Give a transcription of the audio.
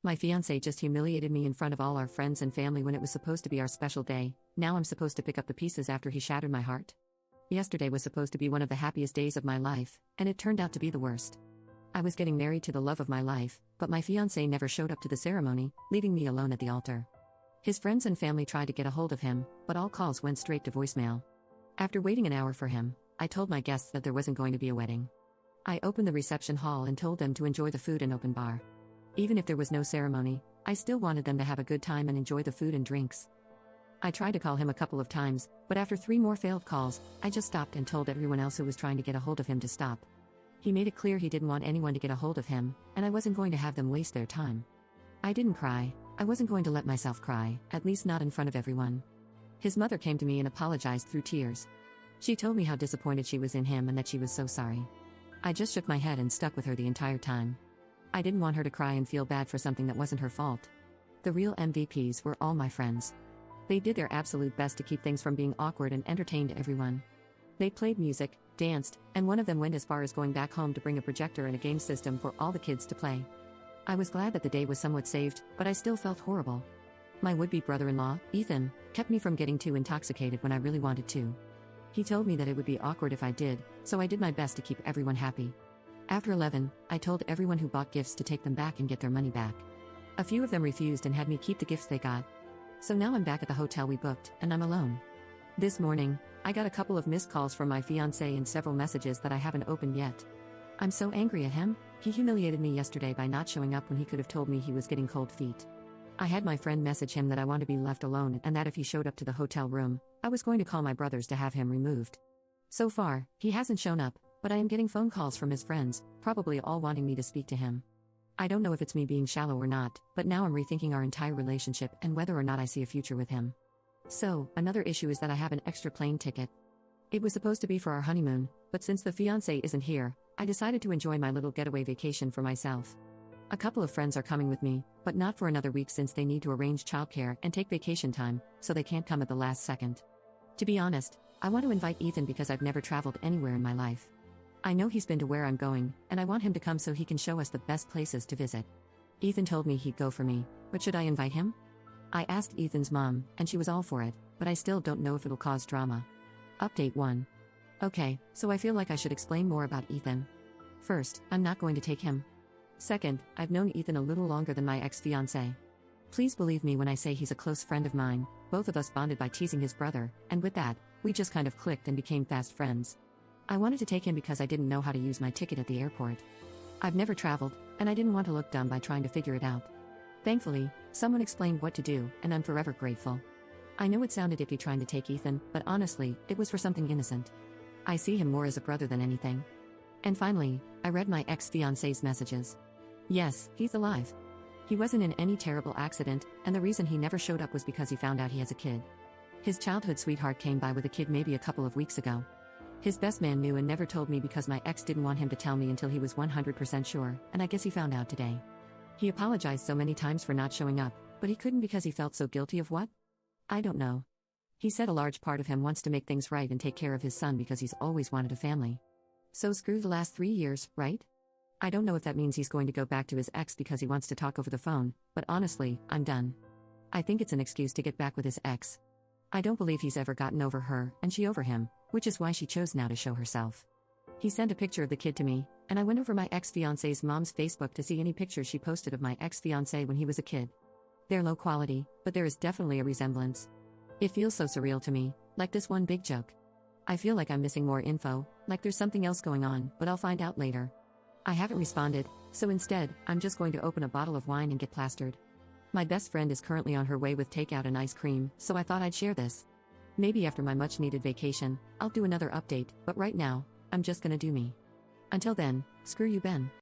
My fiance just humiliated me in front of all our friends and family when it was supposed to be our special day. Now I'm supposed to pick up the pieces after he shattered my heart. Yesterday was supposed to be one of the happiest days of my life, and it turned out to be the worst. I was getting married to the love of my life, but my fiance never showed up to the ceremony, leaving me alone at the altar. His friends and family tried to get a hold of him, but all calls went straight to voicemail. After waiting an hour for him, I told my guests that there wasn't going to be a wedding. I opened the reception hall and told them to enjoy the food and open bar. Even if there was no ceremony, I still wanted them to have a good time and enjoy the food and drinks. I tried to call him a couple of times, but after 3 more failed calls, I just stopped and told everyone else who was trying to get a hold of him to stop. He made it clear he didn't want anyone to get a hold of him, and I wasn't going to have them waste their time. I didn't cry. I wasn't going to let myself cry, at least not in front of everyone. His mother came to me and apologized through tears. She told me how disappointed she was in him and that she was so sorry. I just shook my head and stuck with her the entire time. I didn't want her to cry and feel bad for something that wasn't her fault. The real MVPs were all my friends. They did their absolute best to keep things from being awkward and entertained everyone. They played music, danced, and one of them went as far as going back home to bring a projector and a game system for all the kids to play. I was glad that the day was somewhat saved, but I still felt horrible. My would-be brother-in-law, Ethan, kept me from getting too intoxicated when I really wanted to. He told me that it would be awkward if I did, so I did my best to keep everyone happy. After 11, I told everyone who bought gifts to take them back and get their money back. A few of them refused and had me keep the gifts they got. So now I'm back at the hotel we booked, and I'm alone. This morning, I got a couple of missed calls from my fiancé and several messages that I haven't opened yet. I'm so angry at him. He humiliated me yesterday by not showing up when he could have told me he was getting cold feet. I had my friend message him that I want to be left alone and that if he showed up to the hotel room, I was going to call my brothers to have him removed. So far, he hasn't shown up, but I am getting phone calls from his friends, probably all wanting me to speak to him. I don't know if it's me being shallow or not, but now I'm rethinking our entire relationship and whether or not I see a future with him. So, another issue is that I have an extra plane ticket. It was supposed to be for our honeymoon, but since the fiancé isn't here, I decided to enjoy my little getaway vacation for myself. A couple of friends are coming with me, but not for another week since they need to arrange childcare and take vacation time, so they can't come at the last second. To be honest, I want to invite Ethan because I've never traveled anywhere in my life. I know he's been to where I'm going, and I want him to come so he can show us the best places to visit. Ethan told me he'd go for me, but should I invite him? I asked Ethan's mom, and she was all for it, but I still don't know if it'll cause drama. Update 1. Okay, so I feel like I should explain more about Ethan. First, I'm not going to take him. Second, I've known Ethan a little longer than my ex-fiancé. Please believe me when I say he's a close friend of mine. Both of us bonded by teasing his brother, and with that, we just kind of clicked and became fast friends. I wanted to take him because I didn't know how to use my ticket at the airport. I've never traveled, and I didn't want to look dumb by trying to figure it out. Thankfully, someone explained what to do, and I'm forever grateful. I know it sounded iffy trying to take Ethan, but honestly, it was for something innocent. I see him more as a brother than anything. And finally, I read my ex-fiancé's messages. Yes, he's alive. He wasn't in any terrible accident, and the reason he never showed up was because he found out he has a kid. His childhood sweetheart came by with a kid maybe a couple of weeks ago. His best man knew and never told me because my ex didn't want him to tell me until he was 100% sure, and I guess he found out today. He apologized so many times for not showing up, but he couldn't because he felt so guilty of what? I don't know. He said a large part of him wants to make things right and take care of his son because he's always wanted a family. So screw the last 3 years, right? I don't know if that means he's going to go back to his ex because he wants to talk over the phone, but honestly, I'm done. I think it's an excuse to get back with his ex. I don't believe he's ever gotten over her, and she over him, which is why she chose now to show herself. He sent a picture of the kid to me, and I went over my ex-fiancé's mom's Facebook to see any pictures she posted of my ex-fiancé when he was a kid. They're low quality, but there is definitely a resemblance. It feels so surreal to me, like this one big joke. I feel like I'm missing more info, like there's something else going on, but I'll find out later. I haven't responded, so instead, I'm just going to open a bottle of wine and get plastered. My best friend is currently on her way with takeout and ice cream, so I thought I'd share this. Maybe after my much-needed vacation, I'll do another update, but right now, I'm just gonna do me. Until then, screw you, Ben.